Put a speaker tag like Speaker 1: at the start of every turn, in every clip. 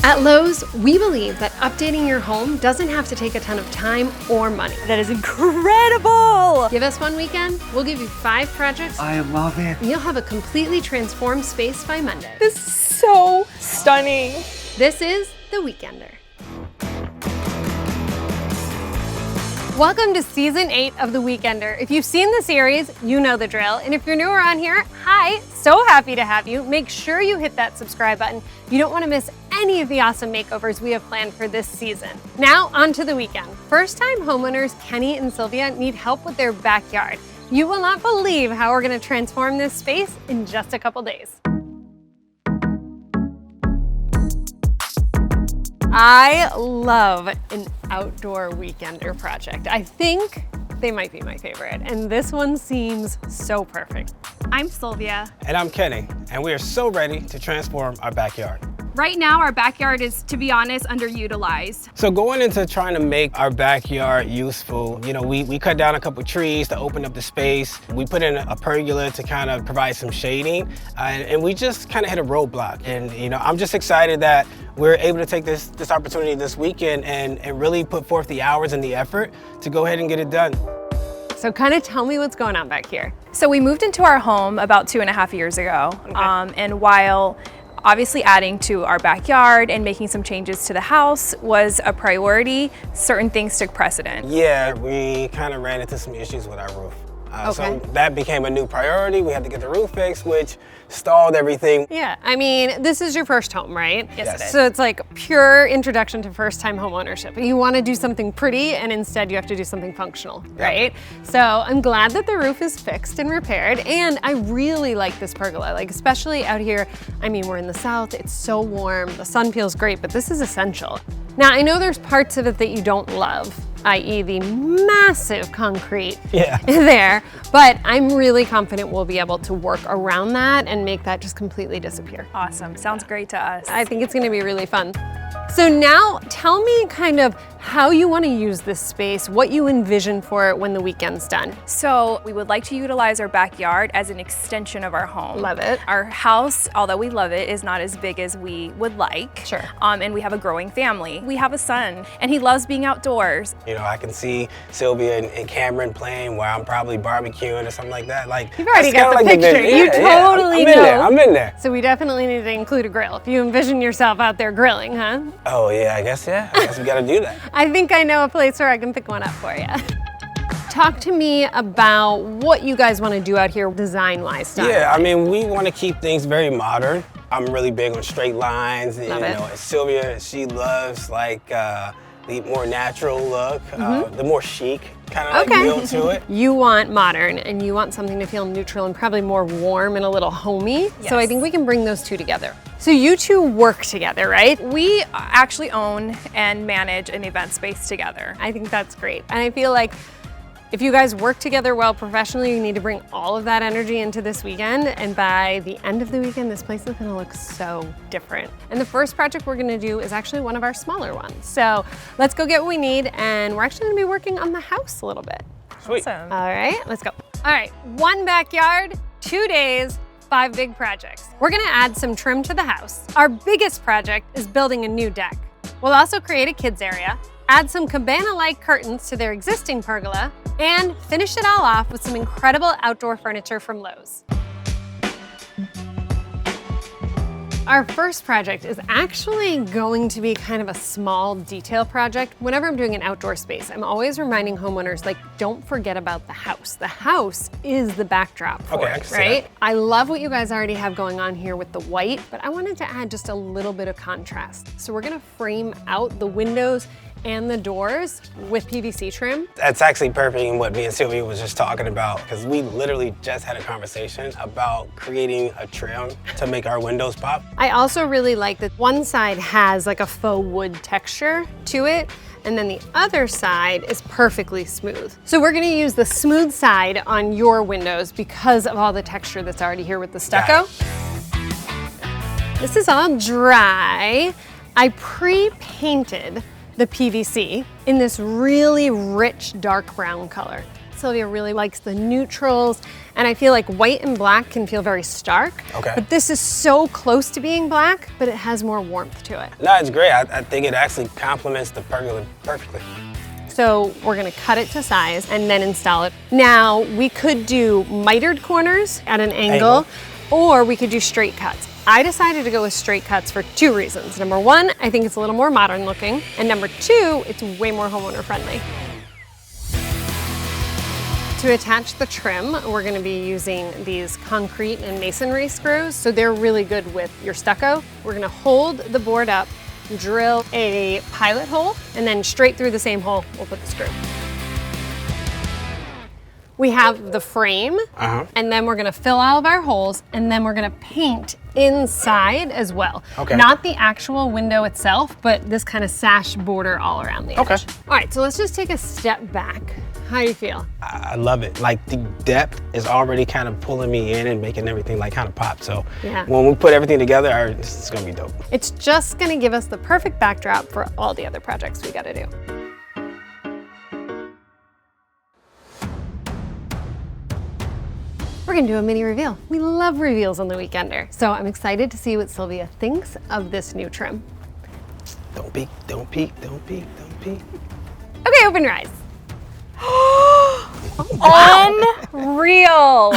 Speaker 1: At Lowe's, we believe that updating your home doesn't have to take a ton of time or money.
Speaker 2: That is incredible!
Speaker 1: Give us one weekend, we'll give you 5 projects.
Speaker 3: I love it.
Speaker 1: And you'll have a completely transformed space by Monday.
Speaker 2: This is so stunning.
Speaker 1: This is The Weekender. Welcome to Season 8 of The Weekender. If you've seen the series, you know the drill. And if you're new around here, hi, so happy to have you. Make sure you hit that subscribe button. You don't want to miss any of the awesome makeovers we have planned for this season. Now, on to the weekend. First-time homeowners Kenny and Cylvia need help with their backyard. You will not believe how we're going to transform this space in just a couple days. I love an outdoor weekender project. I think they might be my favorite, and this one seems so perfect.
Speaker 4: I'm Cylvia.
Speaker 5: And I'm Kenny, and we are so ready to transform our backyard.
Speaker 4: Right now, our backyard is, to be honest, underutilized.
Speaker 5: So going into trying to make our backyard useful, you know, we cut down a couple trees to open up the space. We put in a pergola to kind of provide some shading, and we just kind of hit a roadblock. And, you know, I'm just excited that we're able to take this opportunity this weekend and really put forth the hours and the effort to go ahead and get it done.
Speaker 1: So kind of tell me what's going on back here.
Speaker 2: So we moved into our home about 2.5 years ago.
Speaker 1: Okay.
Speaker 2: And while obviously adding to our backyard and making some changes to the house was a priority, certain things took precedent.
Speaker 5: Yeah, we kind of ran into some issues with our roof.
Speaker 1: Okay.
Speaker 5: So that became a new priority. We had to get the roof fixed, which stalled everything.
Speaker 1: Yeah, I mean, this is your first home, right?
Speaker 2: Yes, it is.
Speaker 1: So it's like pure introduction to first-time home ownership. You want to do something pretty, and instead you have to do something functional, right? So I'm glad that the roof is fixed and repaired, and I really like this pergola, like especially out here. I mean, we're in the south, it's so warm, the sun feels great, but this is essential. Now, I know there's parts of it that you don't love, i.e. the massive concrete there, but I'm really confident we'll be able to work around that and make that just completely disappear.
Speaker 2: Awesome, sounds great to us.
Speaker 1: I think it's gonna be really fun. So now tell me kind of how you want to use this space, what you envision for it when the weekend's done.
Speaker 2: So we would like to utilize our backyard as an extension of our home.
Speaker 1: Love it.
Speaker 2: Our house, although we love it, is not as big as we would like.
Speaker 1: Sure.
Speaker 2: And we have a growing family. We have a son, and he loves being outdoors.
Speaker 5: You know, I can see Cylvia and Cameron playing while I'm probably barbecuing or something like that. Like,
Speaker 1: You've already
Speaker 5: that's
Speaker 1: got the
Speaker 5: kinda like
Speaker 1: picture. You totally know.
Speaker 5: I'm in there.
Speaker 1: So we definitely need to include a grill. If you envision yourself out there grilling, huh?
Speaker 5: Oh yeah, I guess we gotta do that.
Speaker 1: I think I know a place where I can pick one up for you. Talk to me about what you guys want to do out here design-wise.
Speaker 5: Yeah, I mean, we want to keep things very modern. I'm really big on straight lines. And,
Speaker 1: Love it.
Speaker 5: You know, Cylvia, she loves like the more natural look, the more chic kind of like feel to it.
Speaker 1: You want modern and you want something to feel neutral and probably more warm and a little homey.
Speaker 2: Yes.
Speaker 1: So I think we can bring those two together. So you two work together, right?
Speaker 2: We actually own and manage an event space together.
Speaker 1: I think that's great. And I feel like if you guys work together well professionally, you need to bring all of that energy into this weekend. And by the end of the weekend, this place is gonna look so different. And the first project we're gonna do is actually one of our smaller ones. So let's go get what we need. And we're actually gonna be working on the house a little bit.
Speaker 5: Sweet.
Speaker 2: Awesome.
Speaker 1: All right, let's go. All right, 1 backyard, 2 days, 5 big projects. We're gonna add some trim to the house. Our biggest project is building a new deck. We'll also create a kids area, add some cabana-like curtains to their existing pergola, and finish it all off with some incredible outdoor furniture from Lowe's. Our first project is actually going to be kind of a small detail project. Whenever I'm doing an outdoor space, I'm always reminding homeowners, like, don't forget about the house. The house is the backdrop for
Speaker 5: I
Speaker 1: it,
Speaker 5: can see
Speaker 1: right?
Speaker 5: that.
Speaker 1: I love what you guys already have going on here with the white, but I wanted to add just a little bit of contrast. So we're gonna frame out the windows and the doors with PVC trim.
Speaker 5: That's actually perfect in what me and Cylvia was just talking about, because we literally just had a conversation about creating a trim to make our windows pop.
Speaker 1: I also really like that one side has like a faux wood texture to it, and then the other side is perfectly smooth. So we're gonna use the smooth side on your windows because of all the texture that's already here with the stucco. This is all dry. I pre-painted the PVC in this really rich dark brown color. Cylvia really likes the neutrals, and I feel like white and black can feel very stark.
Speaker 5: Okay.
Speaker 1: But this is so close to being black, but it has more warmth to it.
Speaker 5: No, it's great. I think it actually complements the pergola perfectly.
Speaker 1: So we're gonna cut it to size and then install it. Now, we could do mitered corners at an angle, or we could do straight cuts. I decided to go with straight cuts for 2 reasons. Number 1, I think it's a little more modern looking, and number 2, it's way more homeowner friendly. To attach the trim, we're gonna be using these concrete and masonry screws, so they're really good with your stucco. We're gonna hold the board up, drill a pilot hole, and then straight through the same hole, we'll put the screw. We have the frame, and then we're gonna fill all of our holes, and then we're gonna paint inside as well.
Speaker 5: Okay.
Speaker 1: Not the actual window itself, but this kind of sash border all around the edge.
Speaker 5: Okay.
Speaker 1: All right, so let's just take a step back. How do you feel?
Speaker 5: I love it. Like the depth is already kind of pulling me in and making everything like kind of pop. So
Speaker 1: Yeah.
Speaker 5: when we put everything together, this is gonna be dope.
Speaker 1: It's just gonna give us the perfect backdrop for all the other projects we gotta do. We're gonna do a mini reveal. We love reveals on the Weekender. So I'm excited to see what Cylvia thinks of this new trim.
Speaker 5: Don't peek, don't peek, don't peek, don't peek.
Speaker 1: Okay, open your eyes.
Speaker 2: Unreal.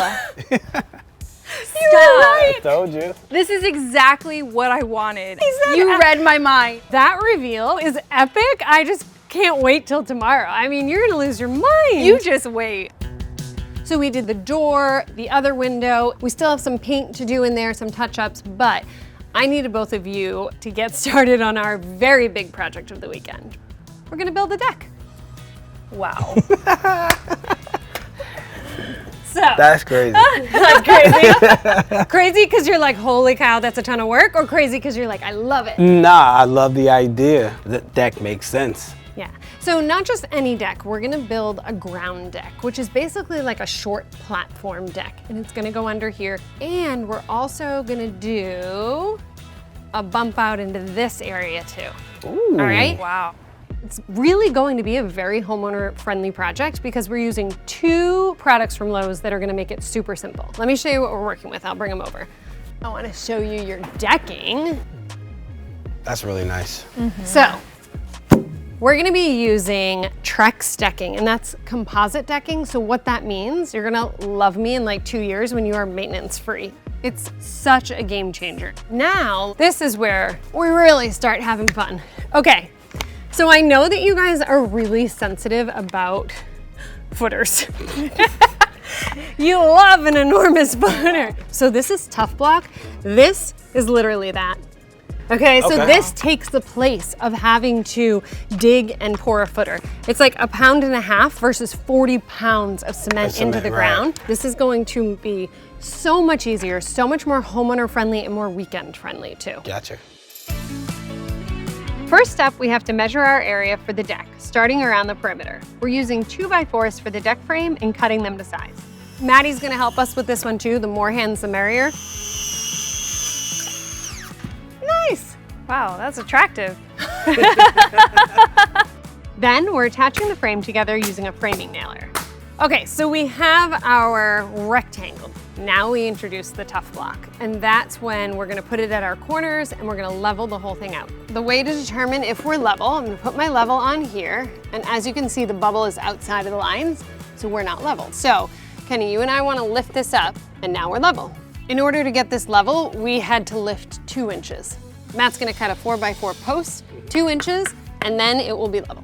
Speaker 5: I told you.
Speaker 2: This is exactly what I wanted.
Speaker 1: said
Speaker 2: You read my mind.
Speaker 1: That reveal is epic. I just can't wait till tomorrow. I mean, you're gonna lose your mind.
Speaker 2: You just wait.
Speaker 1: So we did the door, the other window. We still have some paint to do in there, some touch-ups, but I needed both of you to get started on our very big project of the weekend. We're gonna build a deck.
Speaker 2: Wow.
Speaker 1: So,
Speaker 5: That's crazy.
Speaker 1: like crazy? Crazy because you're like, holy cow, that's a ton of work, or crazy because you're like, I love it?
Speaker 5: Nah, I love the idea. The deck makes sense.
Speaker 1: Yeah, so not just any deck, we're gonna build a ground deck, which is basically like a short platform deck, and it's gonna go under here. And we're also gonna do a bump out into this area too.
Speaker 5: Ooh.
Speaker 1: All right?
Speaker 2: Wow.
Speaker 1: It's really going to be a very homeowner friendly project because we're using 2 products from Lowe's that are gonna make it super simple. Let me show you what we're working with, I'll bring them over. I wanna show you your decking.
Speaker 5: That's really nice.
Speaker 1: So, we're gonna be using Trex decking, and that's composite decking. So what that means, you're gonna love me in like 2 years when you are maintenance free. It's such a game changer. Now, this is where we really start having fun. Okay, so I know that you guys are really sensitive about footers. You love an enormous footer. So this is Tough Block. This is literally that. Okay, so this takes the place of having to dig and pour a footer. It's like 1.5 pounds versus 40 pounds of cement into the ground. This is going to be so much easier, so much more homeowner friendly and more weekend friendly too.
Speaker 5: Gotcha.
Speaker 1: First up, we have to measure our area for the deck, starting around the perimeter. We're using 2x4s for the deck frame and cutting them to size. Maddie's gonna help us with this one too. The more hands, the merrier. Nice.
Speaker 2: Wow, that's attractive.
Speaker 1: Then we're attaching the frame together using a framing nailer. Okay, so we have our rectangle. Now we introduce the Tough Block, and that's when we're gonna put it at our corners and we're gonna level the whole thing out. The way to determine if we're level, I'm gonna put my level on here, and as you can see, the bubble is outside of the lines, so we're not level. So, Kenny, you and I wanna lift this up, and now we're level. In order to get this level, we had to lift 2 inches. Matt's gonna cut a 4x4 post, 2 inches, and then it will be level.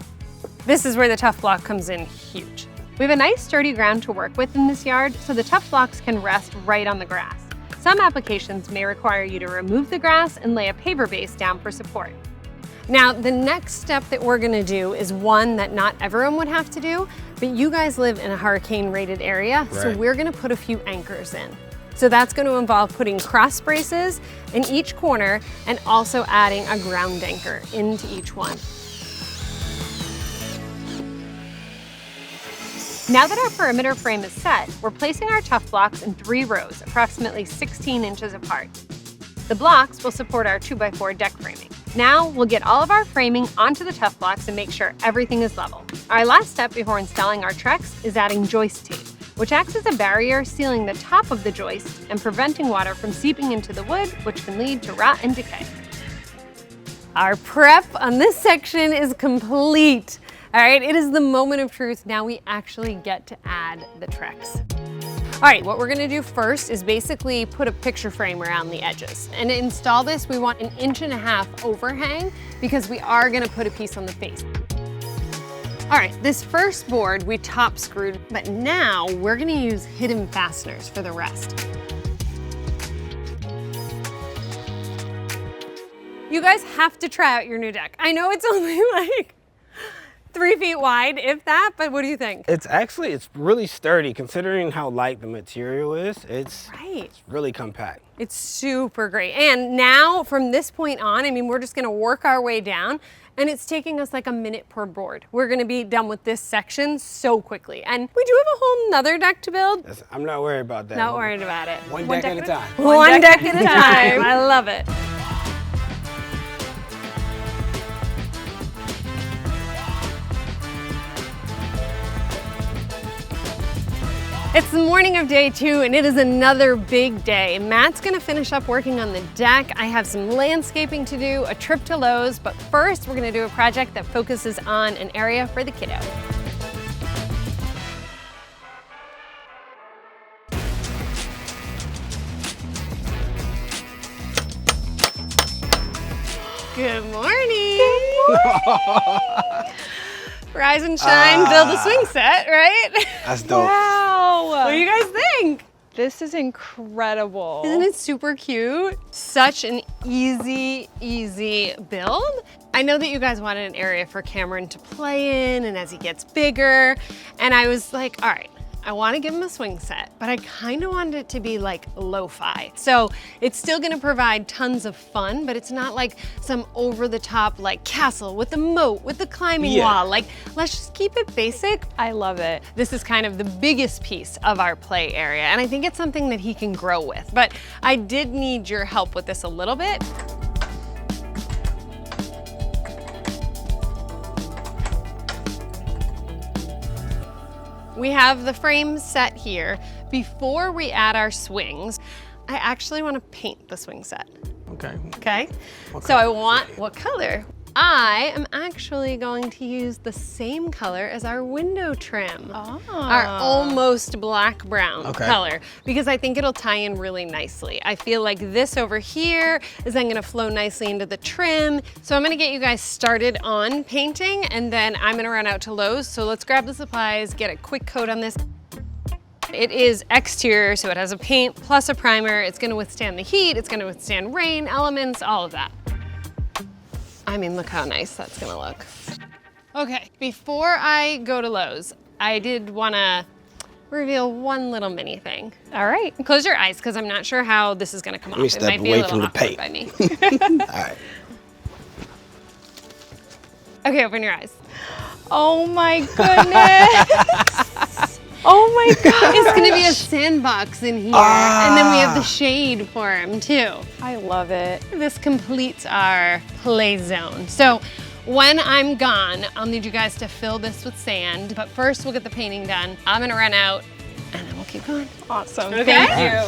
Speaker 1: This is where the Tough Block comes in huge. We have a nice sturdy ground to work with in this yard, so the Tough Blocks can rest right on the grass. Some applications may require you to remove the grass and lay a paver base down for support. Now, the next step that we're gonna do is one that not everyone would have to do, but you guys live in a hurricane-rated area, so we're gonna put a few anchors in. So that's gonna involve putting cross braces in each corner and also adding a ground anchor into each one. Now that our perimeter frame is set, we're placing our Tough Blocks in 3 rows, approximately 16 inches apart. The blocks will support our 2x4 deck framing. Now we'll get all of our framing onto the tough blocks and make sure everything is level. Our last step before installing our Trex is adding joist tape, which acts as a barrier sealing the top of the joist and preventing water from seeping into the wood, which can lead to rot and decay. Our prep on this section is complete. All right, it is the moment of truth. Now we actually get to add the Trex. All right, what we're gonna do first is basically put a picture frame around the edges. And to install this, we want 1.5 inch overhang because we are gonna put a piece on the face. All right, this first board we top screwed, but now we're gonna use hidden fasteners for the rest. You guys have to try out your new deck. I know it's only like 3 feet wide, if that, but what do you think?
Speaker 5: It's really sturdy considering how light the material is. It's really compact.
Speaker 1: It's super great. And now from this point on, I mean, we're just gonna work our way down and it's taking us like a minute per board. We're gonna be done with this section so quickly. And we do have a whole nother deck to build.
Speaker 5: I'm not worried about that.
Speaker 1: Not worried about it.
Speaker 5: One deck at a time.
Speaker 1: One deck at a time. I love it. It's the morning of day 2 and it is another big day. Matt's gonna finish up working on the deck. I have some landscaping to do, a trip to Lowe's, but first we're gonna do a project that focuses on an area for the kiddo. Good morning. Good morning. Rise and shine, build a swing set, right?
Speaker 5: That's dope.
Speaker 2: Wow.
Speaker 1: What do you guys think?
Speaker 2: This is incredible.
Speaker 1: Isn't it super cute? Such an easy build. I know that you guys wanted an area for Cameron to play in and as he gets bigger. And I was like, all right, I want to give him a swing set, but I kind of wanted it to be like lo-fi. So it's still going to provide tons of fun, but it's not like some over-the-top like castle with a moat, with a climbing wall. Like, let's just keep it basic.
Speaker 2: I love it.
Speaker 1: This is kind of the biggest piece of our play area, and I think it's something that he can grow with. But I did need your help with this a little bit. We have the frame set here. Before we add our swings, I actually want to paint the swing set. Okay? So I want, what color? I am actually going to use the same color as our window trim. Our almost black brown color, because I think it'll tie in really nicely. I feel like this over here is then gonna flow nicely into the trim. So I'm gonna get you guys started on painting and then I'm gonna run out to Lowe's. So let's grab the supplies, get a quick coat on this. It is exterior, so it has a paint plus a primer. It's gonna withstand the heat, it's gonna withstand rain, elements, all of that. I mean, look how nice that's gonna look. Okay, before I go to Lowe's, I did wanna reveal one little mini thing.
Speaker 2: All right.
Speaker 1: Close your eyes, because I'm not sure how this is gonna come off.
Speaker 5: It might be a little awkward by me. All right.
Speaker 1: Okay, open your eyes.
Speaker 2: Oh my goodness. Oh my God.
Speaker 1: It's gonna be a sandbox in here, and then we have the shade for him too.
Speaker 2: I love it.
Speaker 1: This completes our play zone. So when I'm gone, I'll need you guys to fill this with sand, but first we'll get the painting done. I'm gonna run out, and then we'll keep going.
Speaker 2: Awesome.
Speaker 1: Okay?
Speaker 2: Thank you.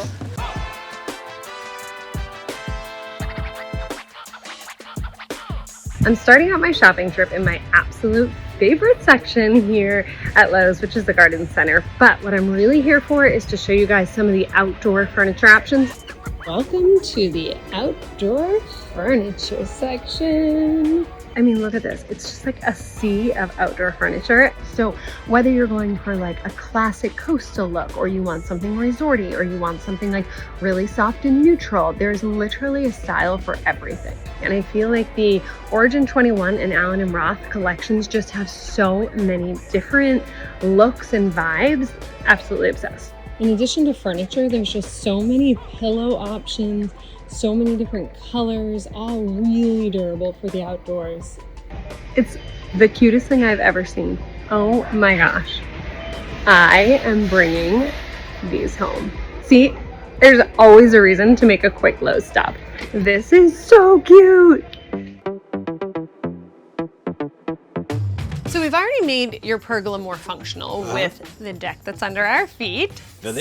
Speaker 1: I'm starting out my shopping trip in my absolute favorite section here at Lowe's, which is the garden center. But what I'm really here for is to show you guys some of the outdoor furniture options. Welcome to the outdoor furniture section. I mean, look at this. It's just like a sea of outdoor furniture. So whether you're going for like a classic coastal look, or you want something resorty, or you want something like really soft and neutral, there's literally a style for everything. And I feel like the Origin 21 and Allen & Roth collections just have so many different looks and vibes. Absolutely obsessed. In addition to furniture, there's just so many pillow options, so many different colors, all really durable for the outdoors. It's the cutest thing I've ever seen. Oh my gosh. I am bringing these home. See, there's always a reason to make a quick Lowe's stop. This is so cute. we've already made your pergola more functional with the deck that's under our feet.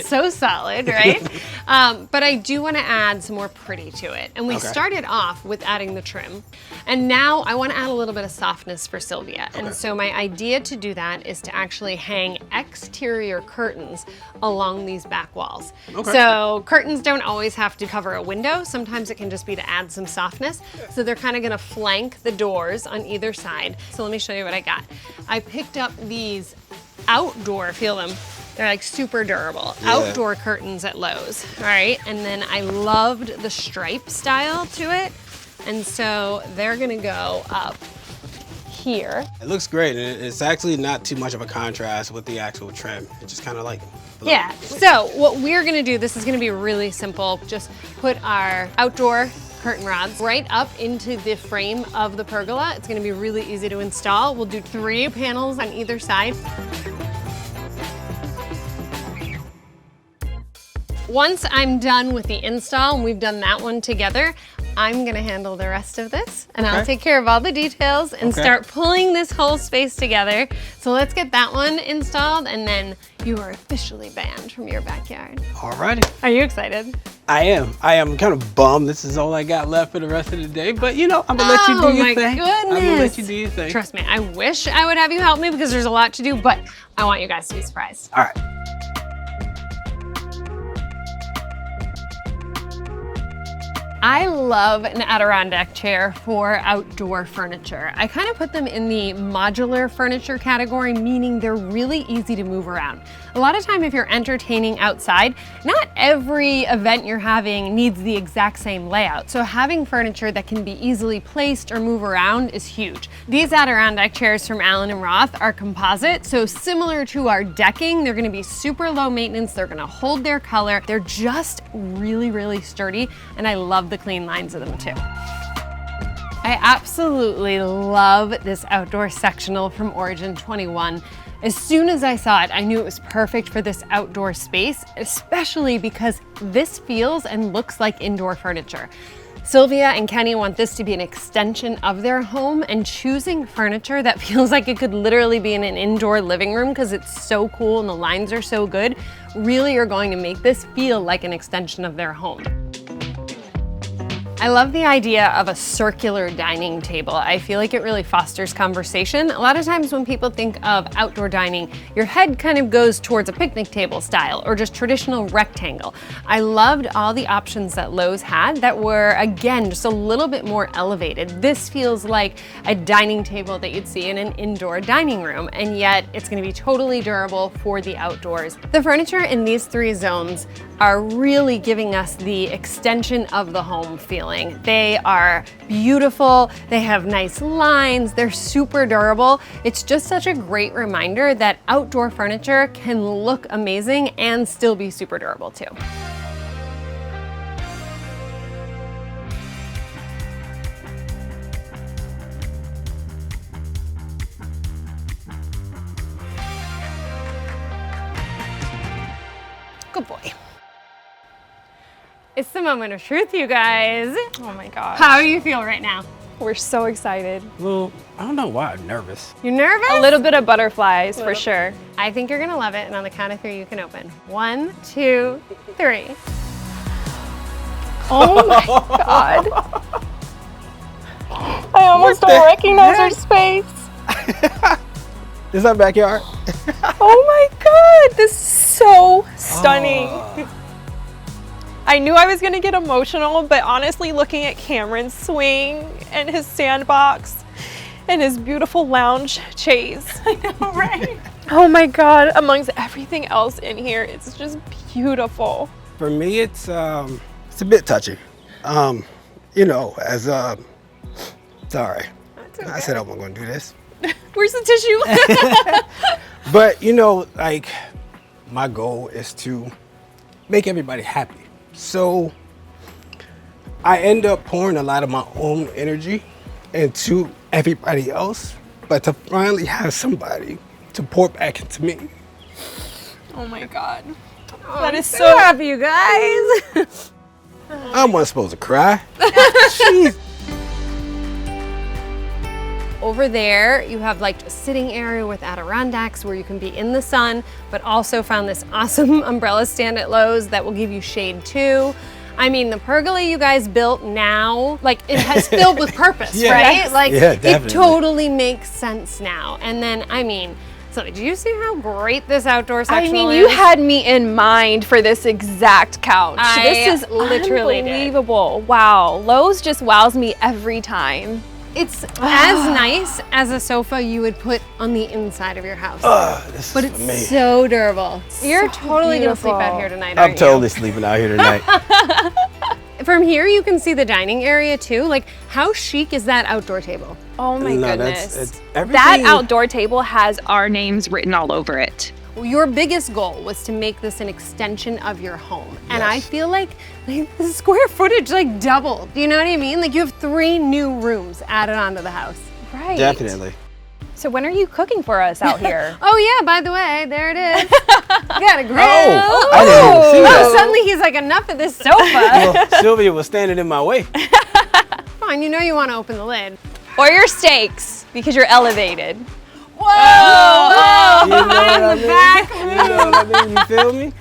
Speaker 1: So solid, right? But I do want to add some more pretty to it. And we started off with adding the trim. And now I want to add a little bit of softness for Cylvia. And so my idea to do that is to actually hang exterior curtains along these back walls. So curtains don't always have to cover a window. Sometimes it can just be to add some softness. So they're kind of going to flank the doors on either side. So let me show you what I got. I picked up these outdoor, feel them, they're like super durable, outdoor curtains at Lowe's, all right? And then I loved the stripe style to it. And so they're gonna go up here.
Speaker 5: It looks great, and it's actually not too much of a contrast with the actual trim. It's just kind of like blue.
Speaker 1: Yeah, so what we're gonna do, this is gonna be really simple. Just put our outdoor curtain rods right up into the frame of the pergola. It's gonna be really easy to install. We'll do 3 panels on either side. Once I'm done with the install, and we've done that one together, I'm gonna handle the rest of this, and I'll take care of all the details and start pulling this whole space together. So let's get that one installed, and then you are officially banned from your backyard.
Speaker 5: Alrighty.
Speaker 1: Are you excited?
Speaker 5: I am. I am kind of bummed. This is all I got left for the rest of the day, but you know, I'm gonna let you do your thing.
Speaker 1: Oh my goodness.
Speaker 5: I'm gonna let you do your thing.
Speaker 1: Trust me, I wish I would have you help me because there's a lot to do, but I want you guys to be surprised.
Speaker 5: All right.
Speaker 1: I love an Adirondack chair for outdoor furniture. I kind of put them in the modular furniture category, meaning they're really easy to move around. A lot of time if you're entertaining outside, not every event you're having needs the exact same layout. So having furniture that can be easily placed or move around is huge. These Adirondack chairs from Allen & Roth are composite, so similar to our decking, they're gonna be super low maintenance, they're gonna hold their color, they're just really, really sturdy, and I love the clean lines of them too. I absolutely love this outdoor sectional from Origin 21. As soon as I saw it, I knew it was perfect for this outdoor space, especially because this feels and looks like indoor furniture. Cylvia and Kenny want this to be an extension of their home, and choosing furniture that feels like it could literally be in an indoor living room because it's so cool and the lines are so good, really are going to make this feel like an extension of their home. I love the idea of a circular dining table. I feel like it really fosters conversation. A lot of times when people think of outdoor dining, your head kind of goes towards a picnic table style or just traditional rectangle. I loved all the options that Lowe's had that were, again, just a little bit more elevated. This feels like a dining table that you'd see in an indoor dining room, and yet it's gonna be totally durable for the outdoors. The furniture in these 3 zones are really giving us the extension of the home feeling. They are beautiful, they have nice lines, they're super durable. It's just such a great reminder that outdoor furniture can look amazing and still be super durable too. Good boy. It's the moment of truth, you guys.
Speaker 2: Oh my gosh.
Speaker 1: How do you feel right now?
Speaker 2: We're so excited.
Speaker 5: Well, I don't know why I'm nervous.
Speaker 1: You're nervous?
Speaker 2: A little bit of butterflies for sure.
Speaker 1: I think you're gonna love it, and on the count of 3, you can open. 1, 2, 3.
Speaker 2: Oh my God. I almost don't recognize our space.
Speaker 5: Is that backyard?
Speaker 2: Oh my God, this is so stunning. I knew I was gonna get emotional, but honestly, looking at Cameron's swing and his sandbox and his beautiful lounge chaise.
Speaker 1: I know, right?
Speaker 2: Oh my God, amongst everything else in here, it's just beautiful.
Speaker 5: For me, it's a bit touchy. You know, as sorry, I said I wasn't gonna do this.
Speaker 1: Where's the tissue?
Speaker 5: But you know, like, my goal is to make everybody happy. So I end up pouring a lot of my own energy into everybody else, but to finally have somebody to pour back into me.
Speaker 2: Oh my God.
Speaker 1: Oh, that is so happy, you guys.
Speaker 5: I wasn't supposed to cry. Jeez.
Speaker 1: over there, you have like a sitting area with Adirondacks where you can be in the sun, but also found this awesome umbrella stand at Lowe's that will give you shade too. I mean, the pergola you guys built now, like it has filled with purpose,
Speaker 5: Yeah.
Speaker 1: right?
Speaker 5: Yes.
Speaker 1: Like
Speaker 5: Yeah,
Speaker 1: it
Speaker 5: definitely.
Speaker 1: totally makes sense now. And then, I mean, so do you see how great this outdoor sectional
Speaker 2: I mean,
Speaker 1: is?
Speaker 2: you had me in mind for this exact couch. This is
Speaker 1: literally did.
Speaker 2: unbelievable. Wow, Lowe's just wows me every time.
Speaker 1: It's as nice as a sofa you would put on the inside of your house.
Speaker 5: This
Speaker 1: But
Speaker 5: is
Speaker 1: it's
Speaker 5: for me.
Speaker 1: so durable. You're totally gonna sleep
Speaker 2: beautiful.
Speaker 1: out here tonight,
Speaker 5: I'm
Speaker 1: aren't
Speaker 5: totally sleeping out here tonight.
Speaker 1: you? From here you can see the dining area too. Like, how chic is that outdoor table?
Speaker 2: Oh my
Speaker 5: No,
Speaker 2: goodness.
Speaker 5: it's everything.
Speaker 2: That outdoor table has our names written all over it.
Speaker 1: Your biggest goal was to make this an extension of your home. And I
Speaker 5: Yes.
Speaker 1: feel like the square footage like doubled. Do you know what I mean? Like you have 3 new rooms added onto the house.
Speaker 2: Right.
Speaker 5: Definitely.
Speaker 2: So when are you cooking for us out here?
Speaker 1: Oh yeah, by the way, there it is. You got a grill.
Speaker 5: Oh, I didn't even see
Speaker 1: Oh,
Speaker 5: that.
Speaker 1: suddenly he's like, enough of this sofa.
Speaker 5: Well, Cylvia was standing in my way.
Speaker 1: Fine, you know you want to open the lid.
Speaker 2: Or your steaks, because you're elevated.
Speaker 1: Whoa!
Speaker 5: You know what I mean?
Speaker 1: back.
Speaker 5: You know what I mean? You feel me?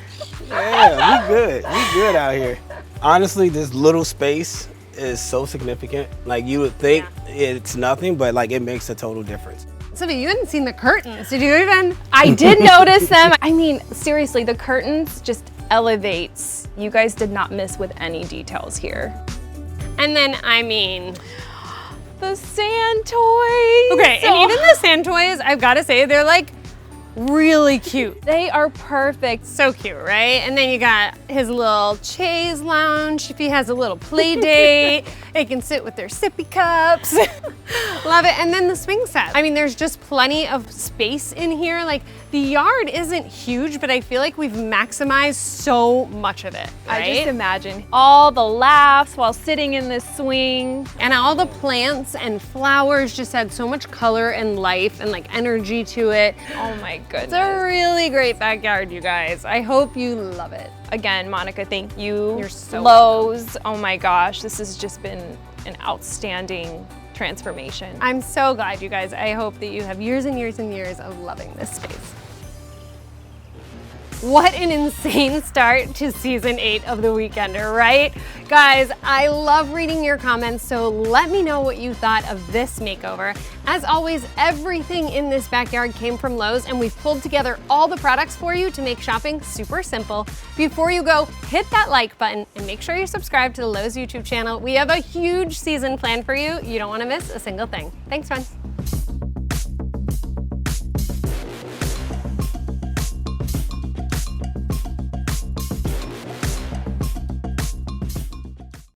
Speaker 5: Yeah, we good. We good out here. Honestly, this little space is so significant. Like you would think it's nothing, but like it makes a total difference.
Speaker 1: Sylvia, you hadn't seen the curtains. Did you even?
Speaker 2: I did notice them. I mean, seriously, the curtains just elevates. You guys did not miss with any details here.
Speaker 1: And then, I mean,
Speaker 2: The sand toys.
Speaker 1: okay, and even the sand toys, I've got to say, they're like really cute.
Speaker 2: They are perfect.
Speaker 1: So cute, right? And then you got his little chaise lounge. If he has a little play date, they can sit with their sippy cups. Love it. And then the swing set. I mean, there's just plenty of space in here. Like the yard isn't huge, but I feel like we've maximized so much of it, right?
Speaker 2: I just imagine all the laughs while sitting in this swing.
Speaker 1: And all the plants and flowers just add so much color and life and like energy to it.
Speaker 2: Oh my goodness.
Speaker 1: It's a really great backyard, you guys. I hope you love it.
Speaker 2: Again, Monica, thank you.
Speaker 1: You're so
Speaker 2: Lowe's. Oh my gosh, this has just been an outstanding transformation.
Speaker 1: I'm so glad, you guys. I hope that you have years and years and years of loving this space. What an insane start to season 8 of The Weekender, right? Guys, I love reading your comments, so let me know what you thought of this makeover. As always, everything in this backyard came from Lowe's, and we've pulled together all the products for you to make shopping super simple. Before you go, hit that like button and make sure you subscribe to the Lowe's YouTube channel. We have a huge season planned for you. You don't want to miss a single thing. Thanks, friends.